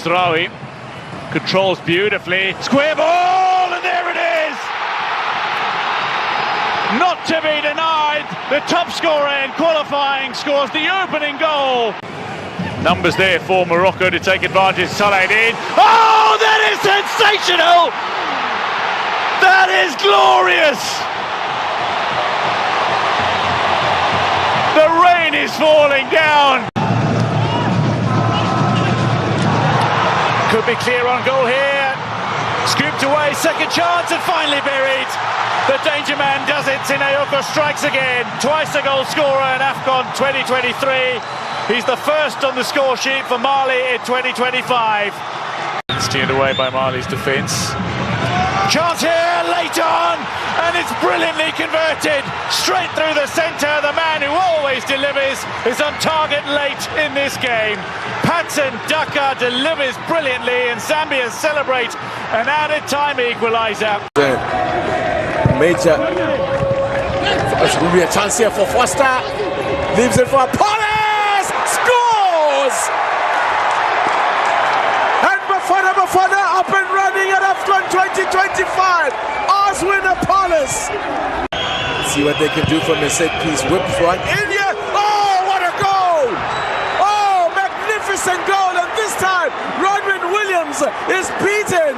Throwy controls beautifully. Square ball, and there it is! Not to be denied, the top scorer in qualifying scores the opening goal. Numbers there for Morocco to take advantage. Saladin. Oh, that is sensational! That is glorious! The rain is falling down. Could be clear on goal here. Scooped away, second chance, and finally buried. The danger man does it. Sinayoko strikes again. Twice a goal scorer in AFCON 2023. He's the first on the score sheet for Mali in 2025. Steered away by Mali's defence. Chance here, late on, and it's brilliantly converted. Straight through the centre. The man who always delivers is on target late in this game. Patson Daka delivers brilliantly, and Zambia celebrate an added time equaliser. Major. It's going to be a chance here for Foster. Leaves it for Paulus. Scores! And Bafana up and running at AFCON 2025. Ours winner Paulus. See what they can do from a set piece. Whip front. India. Oh, what a goal! Oh, magnificent goal. And this time, Rodman Williams is beaten.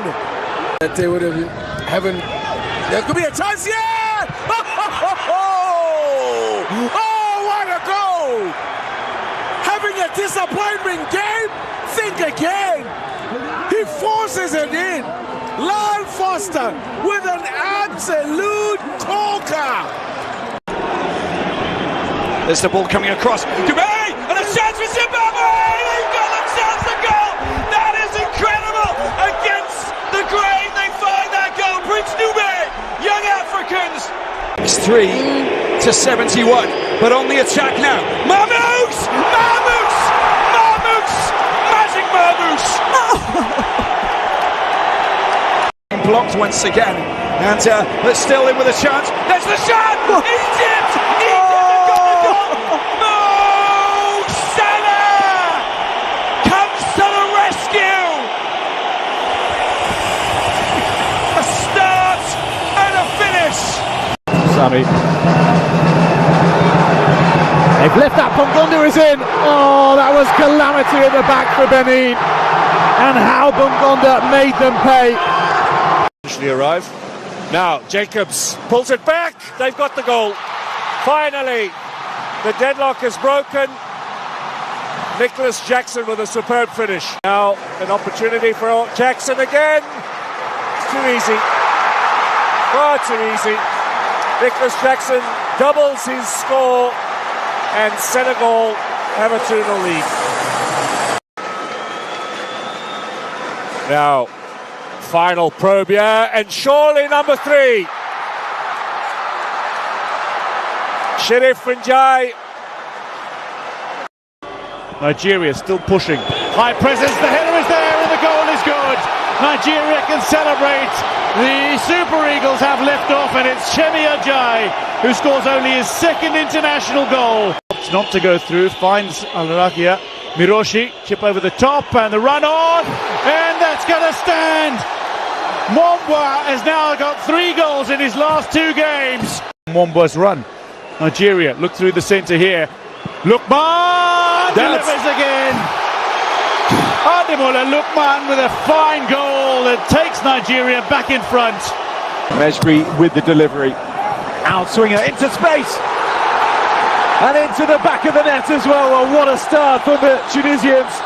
That they would have haven't. There could be a chance, yeah! Oh, what a goal! Having a disappointment game, think again. He forces it in. Lyle Foster with an absolute corker. There's the ball coming across. Dubé! And a chance for Zimbabwe! They've got themselves the goal! That is incredible! Against the grain, they find that goal. Prince Dubé! Young Africans. It's 3-71, but on the attack now. Mamouche! Mamouche! Mamouche! Magic Mamouche! Blocked once again, and but still in with a chance. There's the shot! Egypt! Egypt have got the goal! Mo Salah comes to the rescue! A start and a finish! Sammy. They've left that. Bongonda is in. Oh, that was calamity at the back for Benin. And how Bongonda made them pay. Arrive. Now Jacobs pulls it back. They've got the goal. Finally, the deadlock is broken. Nicholas Jackson with a superb finish. Now an opportunity for Jackson again. It's too easy. Far too easy. Nicholas Jackson doubles his score, and Senegal have a 2-0 lead. Now, final probe here, and surely number 3. Sherif Njai. Nigeria still pushing. High presence, the header is there, and the goal is good. Nigeria can celebrate. The Super Eagles have left off, and it's Chemi Ajayi who scores only his second international goal. Not to go through, finds Al-Rakia. Miroshi, chip over the top, and the run on, and that's going to stand. Mwamba has now got 3 goals in his last 2 games. Mwamba's run. Nigeria look through the centre here. Lukman delivers again. Ademola Lukman with a fine goal that takes Nigeria back in front. Mejbri with the delivery. Outswinger into space. And into the back of the net as well. Well, what a start from the Tunisians.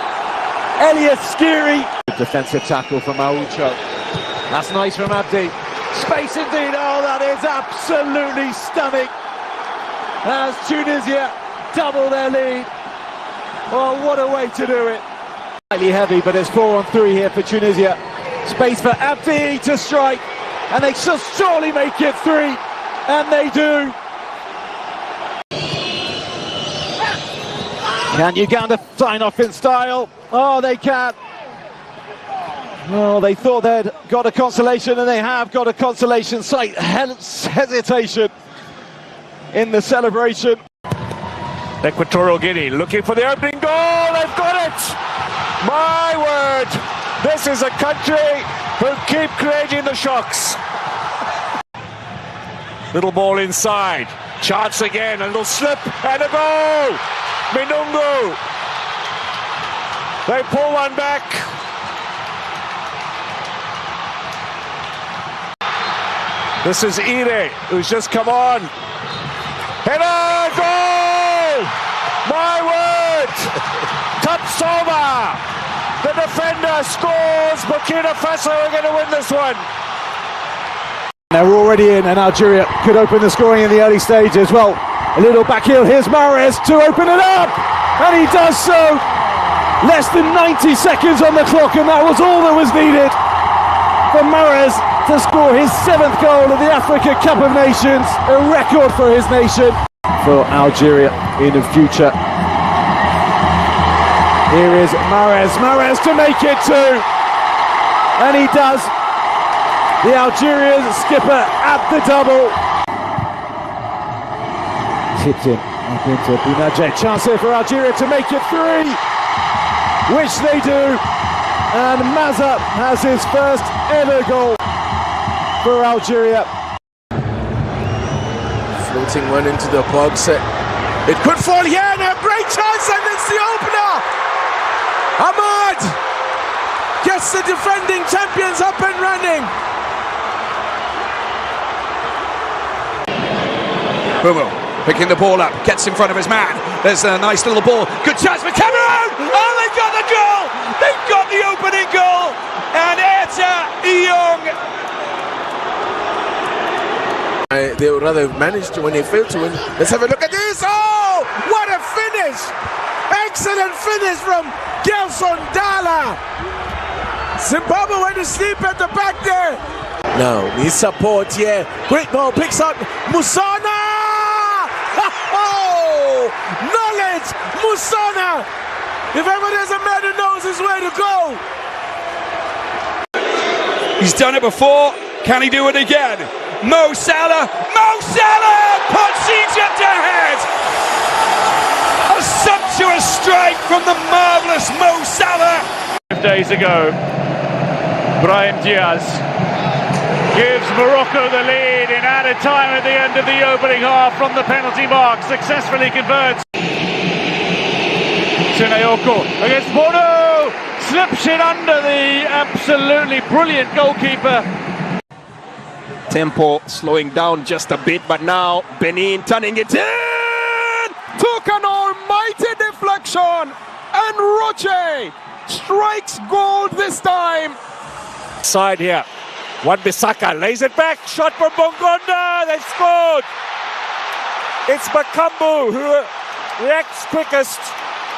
Elias Skiri. Defensive tackle from Aucho. That's nice from Abdi. Space indeed. Oh, that is absolutely stunning. As Tunisia double their lead. Oh, what a way to do it. Slightly heavy, but it's 4-on-3 here for Tunisia. Space for Abdi to strike. And they should surely make it 3. And they do. Can Uganda sign off in style? Oh, they can. Oh, they thought they'd got a consolation, and they have got a consolation. Slight hesitation in the celebration. Equatorial Guinea looking for the opening goal. They've got it! My word! This is a country who keep creating the shocks. Little ball inside. Chance again. A little slip and a goal! Minungu. They pull one back. This is Ire, who's just come on. Header, goal! My word! Tapsova, the defender, scores. Burkina Faso are going to win this one. They're already in, and Algeria could open the scoring in the early stages. Well, a little back heel. Here's Mahrez to open it up, and he does so. Less than 90 seconds on the clock, and that was all that was needed for Mahrez to score his 7th goal of the Africa Cup of Nations, a record for his nation. For Algeria in the future. Here is Mahrez to make it 2, and he does. The Algerian skipper at the double. Tipped in up into Matchday. Chance here for Algeria to make it 3, which they do, and Maza has his first ever goal for Algeria. Floating one into the box. It could fall here, and a great chance, and it's the opener. Ahmad gets the defending champions up and running. Bumo picking the ball up, gets in front of his man. There's a nice little ball. Good chance for Cameroon. Oh, they've got the goal. They've got the opening goal. And Eta Young. They would rather manage to when they fail to win. Let's have a look at this. Oh, what a finish! Excellent finish from Gelson Dala. Zimbabwe went to sleep at the back there. Now, needs support here. Great ball, picks up Musona. Oh, knowledge, Musona. If ever there's a man who knows his way to go. He's done it before. Can he do it again? Mo Salah puts Egypt ahead. A sumptuous strike from the marvellous Mo Salah. 5 days ago, Brahim Diaz gives Morocco the lead in added time at the end of the opening half from the penalty mark, successfully converts. Sineoko against Bono, slips it under the absolutely brilliant goalkeeper. Tempo slowing down just a bit, but now Benin turning it in! Took an almighty deflection, and Roche strikes gold this time. Side here. Wan-Bissaka lays it back. Shot from Bongonda. They scored. It's Bakambu who reacts quickest.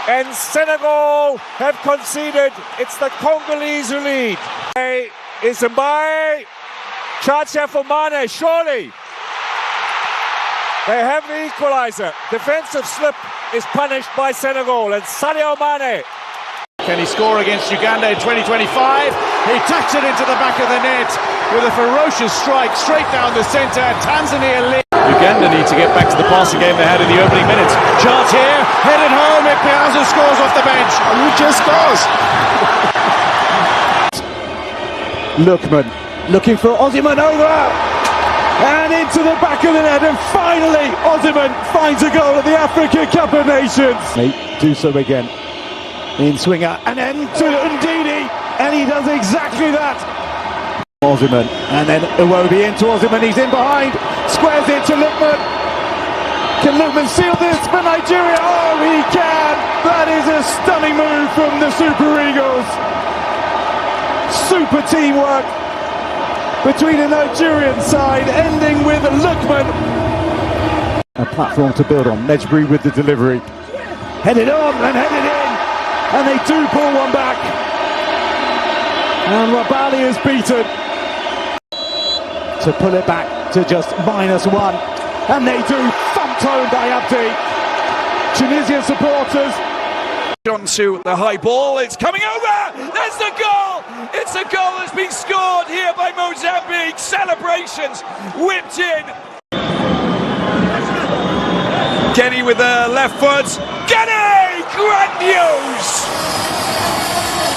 And Senegal have conceded. It's the Congolese who lead. Is Mbaye. Chance here for Mane, surely. They have the equalizer. Defensive slip is punished by Senegal, and Sadio Mane. Can he score against Uganda in 2025? He tucks it into the back of the net with a ferocious strike straight down the centre. Tanzania lead. Uganda need to get back to the passing game they had in the opening minutes. Chance here, headed home. Piazza scores off the bench. Who just scores? Lookman looking for Osimhen over and into the back of the net, and finally Osimhen finds a goal at the Africa Cup of Nations. They do so again in swinger and then to Ndidi, and he does exactly that. Osimhen, and then Iwobi into Osimhen, he's in behind, squares it to Lookman. Can Lookman seal this for Nigeria? Oh, he can! That is a stunning move from the Super Eagles. Super teamwork between the Nigerian side, ending with Lookman. A platform to build on. Mejbri with the delivery. Headed on and headed in, and they do pull one back. And Rabali is beaten to pull it back to just -1, and they do, thumped home by Abdi. Tunisian supporters. Onto the high ball, it's coming over, there's the goal! It's a goal that's been scored here by Mozambique, celebrations whipped in. Kenny with the left foot. Kenny! Grandiose!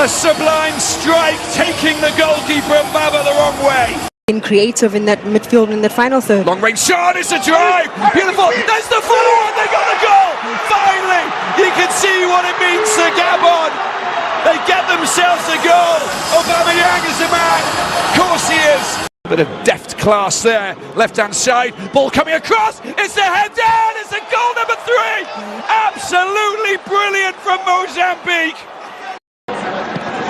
A sublime strike, taking the goalkeeper Baba the wrong way. Being creative in that midfield in that final third. Long range shot, it's a drive. Beautiful. There's the follow-on. They got the goal. Finally, you can see what it means to Gabon. They get themselves a goal. Aubameyang is the man. Of course he is. A bit of deft class there. Left-hand side. Ball coming across. It's the head down. It's a goal number 3. Absolutely brilliant from Mozambique.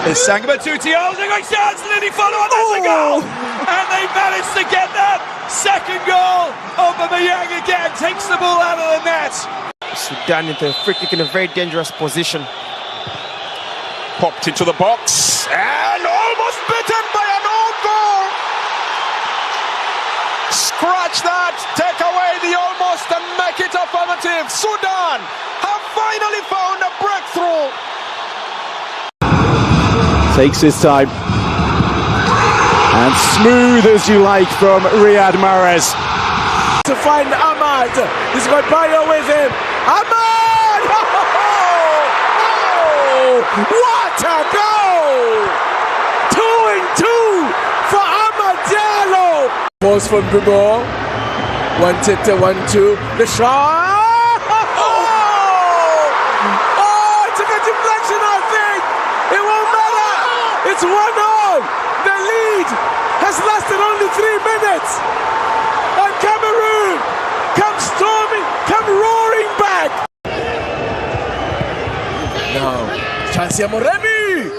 It's Sangama 2 Tios. They're going chance. Lily follow-on. That's a goal. And they managed to get that second goal. Aubameyang again takes the ball out of the net. Sudan into a free kick in a very dangerous position. Popped into the box and almost bitten by an own goal. Scratch that, take away the almost and make it affirmative. Sudan have finally found a breakthrough. Takes his time. And smooth as you like from Riyad Mahrez. To find Ahmad. He's got Bayo with him. Ahmad! Oh, what a goal! 2-2 for Ahmad Diallo. Pause from Bibo. 1-2. The shot! Oh, it took a deflection, I think. It won't matter. It's 1-0. The lead has lasted only 3 minutes. And Cameroon come storming, come roaring back. Now, Chancia Moremi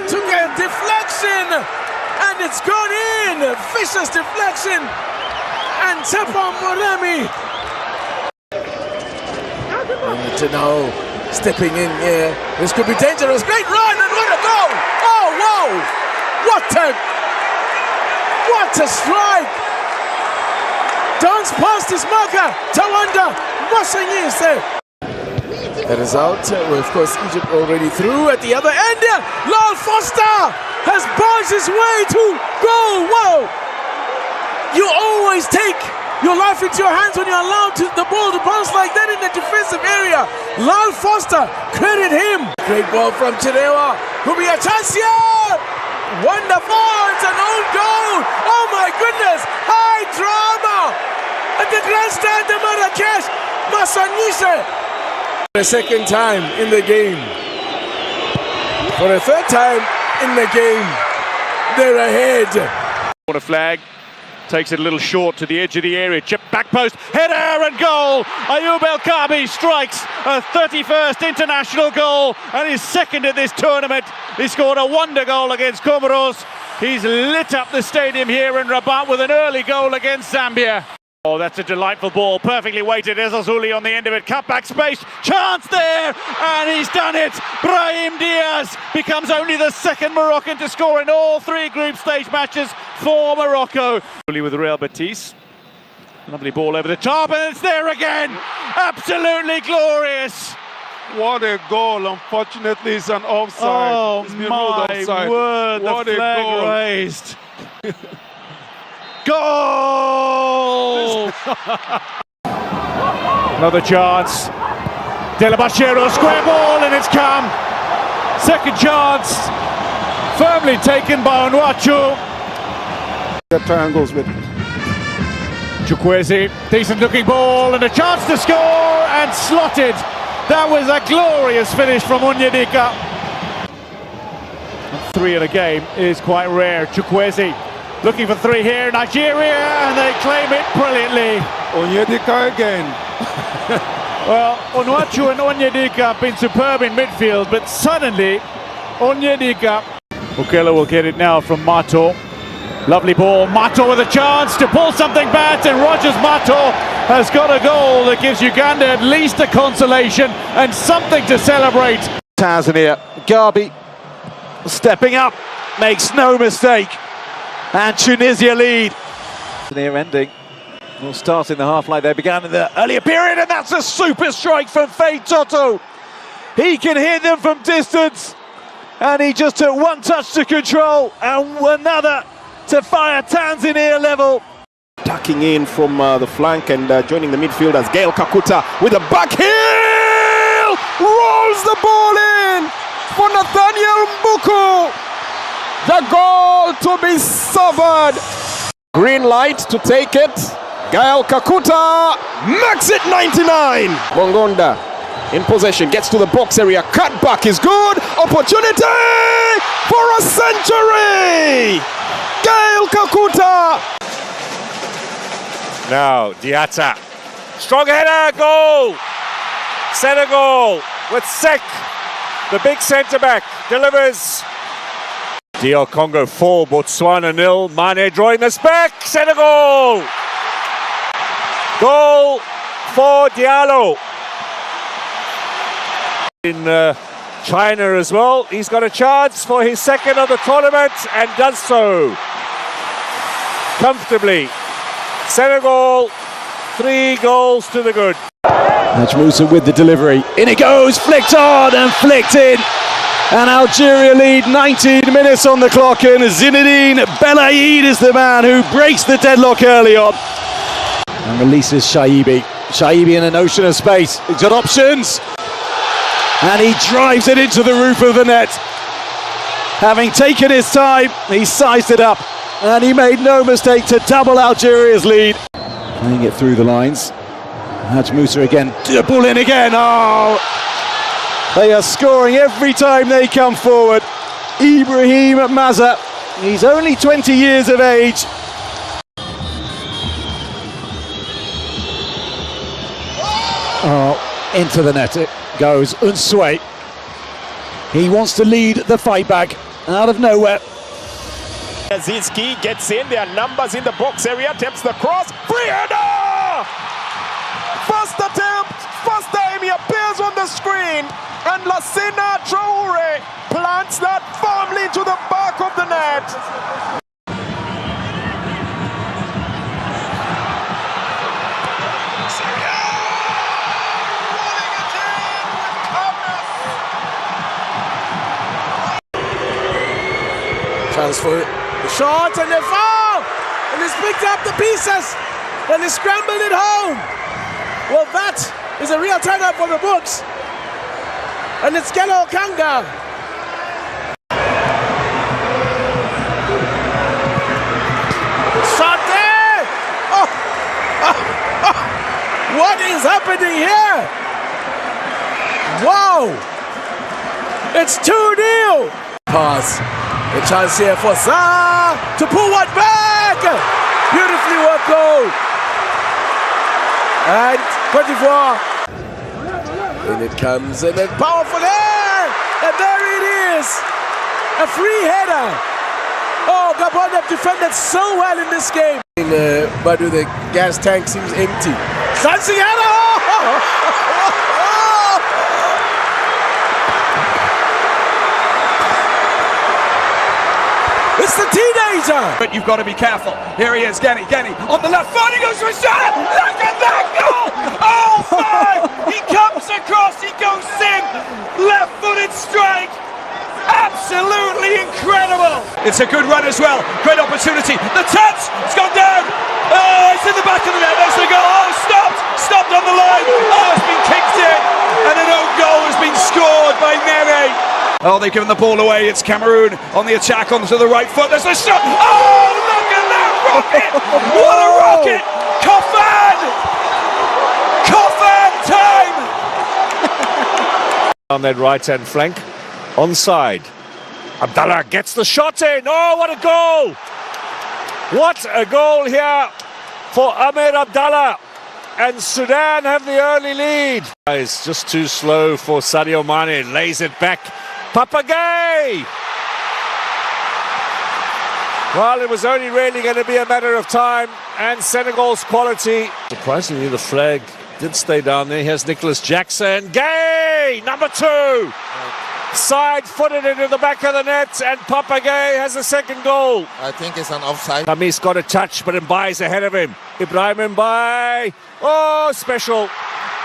took a deflection and it's gone in. Vicious deflection. And Tepa Moremi. And now stepping in here. This could be dangerous. Great run and what a goal. Oh, wow. What a strike! Dance past his marker, Tawanda Masanyise. The result, of course, Egypt already through at the other end. Lal Foster has barged his way to goal. Whoa! You always take your life into your hands when you're allowed the ball to bounce like that in the defensive area. Lal Foster, credit him. Great ball from Chirewa. Could be a chance here. Wonderful, it's an own goal. Oh my goodness, high drama at the grandstand of Marrakesh. Masanyise. The second time in the game. For the third time in the game, they're ahead. Corner flag. Takes it a little short to the edge of the area. Chip back post, header and goal. Ayoub El Kabi strikes a 31st international goal and his second at this tournament. He scored a wonder goal against Comoros. He's lit up the stadium here in Rabat with an early goal against Zambia. Oh, that's a delightful ball, perfectly weighted. Ezazuli on the end of it, cut back space, chance there, and he's done it. Brahim Diaz becomes only the second Moroccan to score in all 3 group stage matches for Morocco. With Real Betis, lovely ball over the top, and it's there again. Absolutely glorious. What a goal! Unfortunately, it's an offside. Oh It's been my ruled offside. word! What The a flag goal! raised. Goal! Another chance. Delabachero, square ball, and it's come. Second chance, firmly taken by Onwachu. Triangles with Chukwueze, decent looking ball, and a chance to score, and slotted. That was a glorious finish from Onyedika. 3 in a game is quite rare. Chukwueze looking for 3 here, Nigeria, and they claim it brilliantly. Onyedika again. Well, Onwachu and Onyedika have been superb in midfield, but suddenly Onyedika. Okelo will get it now from Mato. Lovely ball, Mato with a chance to pull something back, and Rogers Mato has got a goal that gives Uganda at least a consolation and something to celebrate. Tanzania. Gabi stepping up, makes no mistake. And Tunisia lead. Near ending. We'll start in the half like they began in the earlier period, and that's a super strike from Faye Toto. He can hit them from distance, and he just took 1 touch to control and another to fire Tanzania level. Tucking in from the flank and joining the midfield as Gael Kakuta with a back heel! Rolls the ball in for Nathaniel Mbuku. The goal to be suffered. Green light to take it. Gael Kakuta makes it 99. Bongonda in possession, gets to the box area. Cut back is good. Opportunity for a century. Gael Kakuta. Now, Diatta. Strong header, goal! Senegal with Sek, the big centre-back, delivers. DR Congo 4, Botswana 0. Mane drawing this back, Senegal! Goal for Diallo. In China as well, he's got a chance for his second of the tournament and does so comfortably. Senegal, 3 goals to the good. Musa with the delivery. In it goes, flicked on and flicked in. And Algeria lead 19 minutes on the clock, and Zinedine Belaid is the man who breaks the deadlock early on. And releases Shaibi. Shaibi in an ocean of space. He's got options. And he drives it into the roof of the net. Having taken his time, he sized it up. And he made no mistake to double Algeria's lead. Playing it through the lines. Musa again. The ball in again. Oh! They are scoring every time they come forward. Ibrahim Maza. He's only 20 years of age. Oh, into the net it goes. Unsue. He wants to lead the fight back out of nowhere. Ziski gets in, there are numbers in the box area, attempts the cross, free header! First attempt, first time he appears on the screen, and Lassina Traore plants that firmly to the back of the net. Transfer the shot and the foul, and he's picked up the pieces and he scrambled it home. Well, that is a real turn-up for the books, and it's Gelo Kanga. Shot there! What is happening here? Wow! It's 2-0. Pass. A chance here for Sa to pull one back. Beautifully worked goal. And Cote d'Ivoire. In it comes, and then powerful there. And there it is. A free header. Oh, Gabon have defended so well in this game. But the gas tank seems empty. Sansiano! It's the teenager! But you've got to be careful. Here he is, Geni on the left foot, he goes for a shot! Look at that goal! Oh my! He comes across, he goes in, left-footed strike! Absolutely incredible! It's a good run as well, great opportunity. The touch, it's gone down! Oh, it's in the back of the net, there's the goal! Oh, stopped on the line! Oh, it's been kicked in! And an own goal has been scored by Nene! Oh, they've given the ball away. It's Cameroon on the attack onto the right foot. There's a shot. Oh, look at that rocket! What a rocket! Coffin! Coffin time! On that right-hand flank, onside. Abdallah gets the shot in. Oh, what a goal! What a goal here for Ahmed Abdallah. And Sudan have the early lead. It's just too slow for Sadio Mane. Lays it back. Papagay! Well, it was only really going to be a matter of time, and Senegal's quality. Surprisingly, the flag did stay down there. Here's Nicholas Jackson. Gay! Number 2! Side-footed into the back of the net, and Papagay has the second goal. I think it's an offside. Khamis got a touch, but Mbai's ahead of him. Ibrahim Mbai. Oh, special.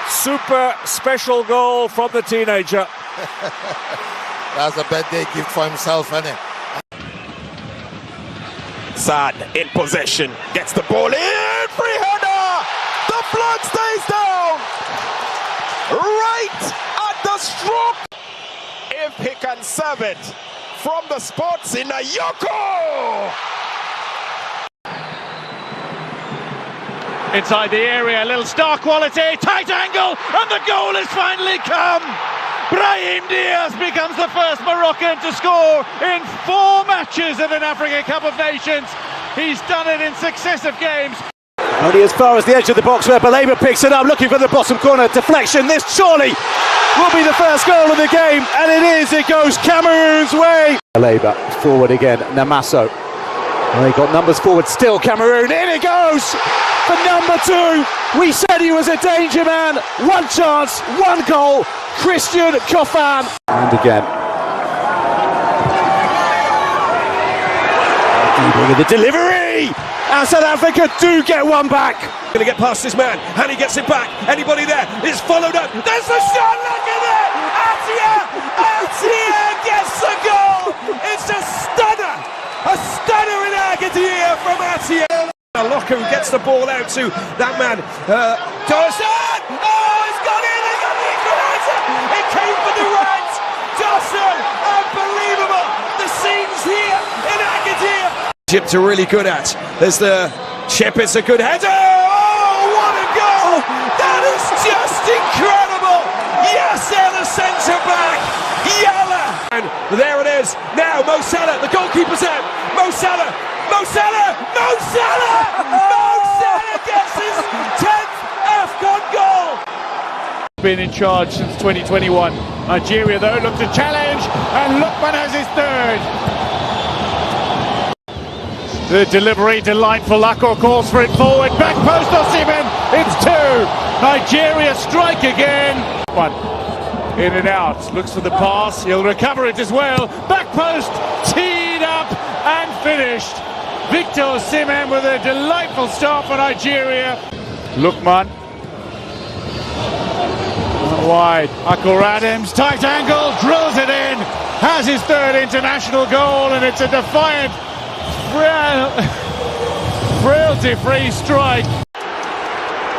Super special goal from the teenager. That's a birthday gift for himself, isn't it? Sad in possession, gets the ball in, free header! The flag stays down! Right at the stroke! If he can serve it from the spots in a Yoko! Inside the area, a little star quality, tight angle, and the goal has finally come! Brahim Diaz becomes the first Moroccan to score in 4 matches at an African Cup of Nations. He's done it in successive games. Only as far as the edge of the box where Baleba picks it up, looking for the bottom corner. Deflection, this surely will be the first goal of the game, and it is, it goes Cameroon's way. Baleba, forward again, Namaso. Well, they got numbers forward still, Cameroon, in it goes for number 2. We said he was a danger man. 1 chance, 1 goal, Christian Kofan. And again. With the delivery! And South Africa do get one back. Going to get past this man, and he gets it back. Anybody there? It's followed up. There's the shot. Look at it! Atia gets the goal. It's a stunner in Agadir from Atia. Locker who gets the ball out to that man, Dawson. Oh, it's gone in. They got the equaliser. It came for the right. Dawson, unbelievable. The scenes here in Agadir. Egypt are really good at. There's the chip, it's a good header. Oh, what a goal! That is just incredible. Yasser, the centre back. Yalla. And there it is. Now Mo Salah, the goalkeeper's out. Mo Salah gets his 10th AFCON goal. Been in charge since 2021. Nigeria, though, look to challenge, and Lookman has his 3rd. The delivery, delightful. Akor calls for it forward. Back post, Osimhen. It's 2. Nigeria strike again. 1. In and out. Looks for the pass. He'll recover it as well. Back post. Teed up and finished. Victor Osimhen with a delightful start for Nigeria. Lookman. Wide. Akor Adams. Tight angle. Drills it in. Has his 3rd international goal, and it's a defiant, frailty-free strike.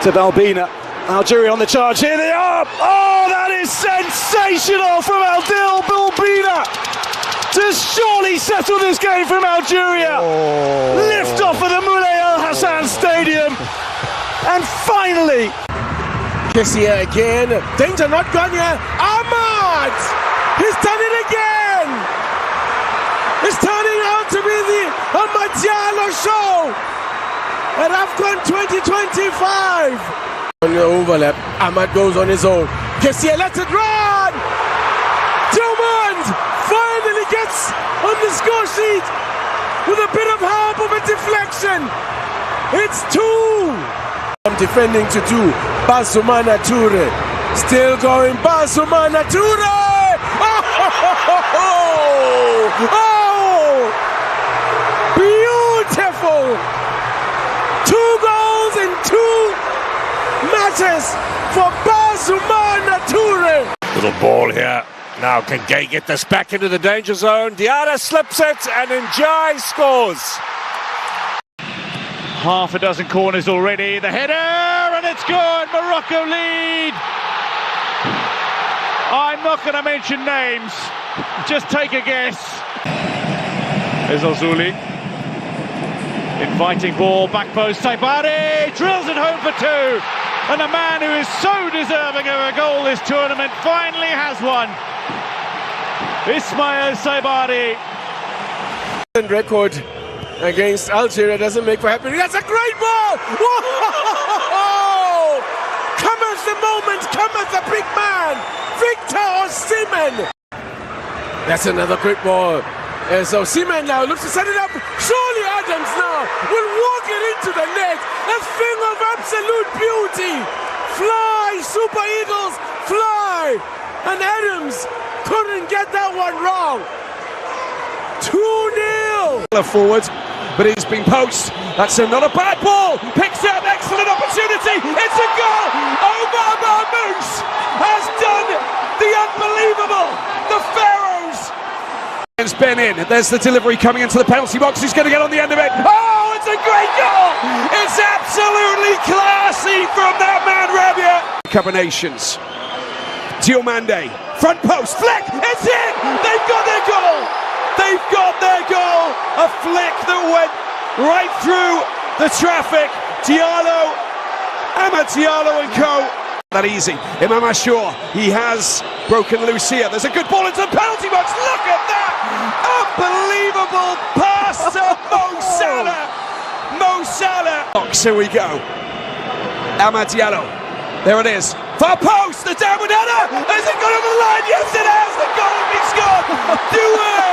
To Balbina. Algeria on the charge. Here they are. Oh, that is sensational from Aldil Balbina to surely settle this game from Algeria. Lift off at the Moulay Al Hassan Stadium. And finally, Kessie again. Danger not gone yet. Ahmad! He's done it again! It's turning out to be the Ahmad Diallo show at AFCON 2025. On the overlap, Ahmad goes on his own. Kessie lets it run! Dumond finally gets on the score sheet with a bit of help of a deflection. It's 2. Defending to 2. Basumana Toure. Still going. Basumana Toure! Oh! Beautiful! 2 goals in 2 matches for Basumana Toure. Little ball here. Now can Gay get this back into the danger zone? Diarra slips it and Njai scores. Half a dozen corners already. The header, and it's good. Morocco lead. I'm not going to mention names. Just take a guess. There's Ozuli. Inviting ball, back post. Saibari drills it home for 2. And a man who is so deserving of a goal this tournament finally has one. Ismail Saibari. Record against Algeria doesn't make for happy. That's a great ball! Whoa! Cometh the moment, cometh the big man, Victor Osimhen. That's another great ball. As Osimhen now looks to set it up. Surely Adams now will walk it into the net. A thing of absolute beauty. Fly, Super Eagles, fly! And Adams couldn't get that one wrong. 2-0. Forward, but he's been poached. That's not a bad ball. Picks up, excellent opportunity. It's a goal. Omar Marmoush has done the unbelievable. The Pharaohs. Here's Benin. There's the delivery coming into the penalty box. He's going to get on the end of it. Oh, it's a great goal! It's absolutely classy from that man, Rabia. Cup of Nations. Diomande. Front post. Flick. It's in! They've got their goal! They've got their goal! A flick that went right through the traffic. Diallo, Amad Diallo and co. That easy. Imam Ashur, he has broken loose here. There's a good ball into the penalty box. Look at that! Unbelievable pass to Mo Salah. Mo Salah. Here we go. Amad Diallo. There it is. Far post. The downward header. Has it gone over the line? Yes, it has. The goal has been scored. Doué.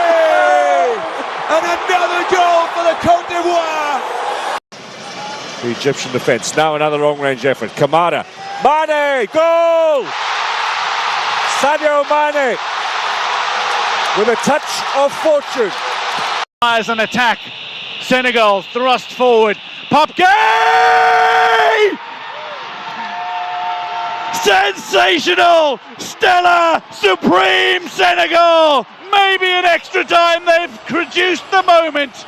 And another goal for the Côte d'Ivoire. The Egyptian defence. Now another long-range effort. Kamara. Mane, goal! Sadio Mane with a touch of fortune. As an attack, Senegal thrust forward. Popke! Sensational! Stellar! Supreme Senegal! Maybe in extra time they've reduced the moment.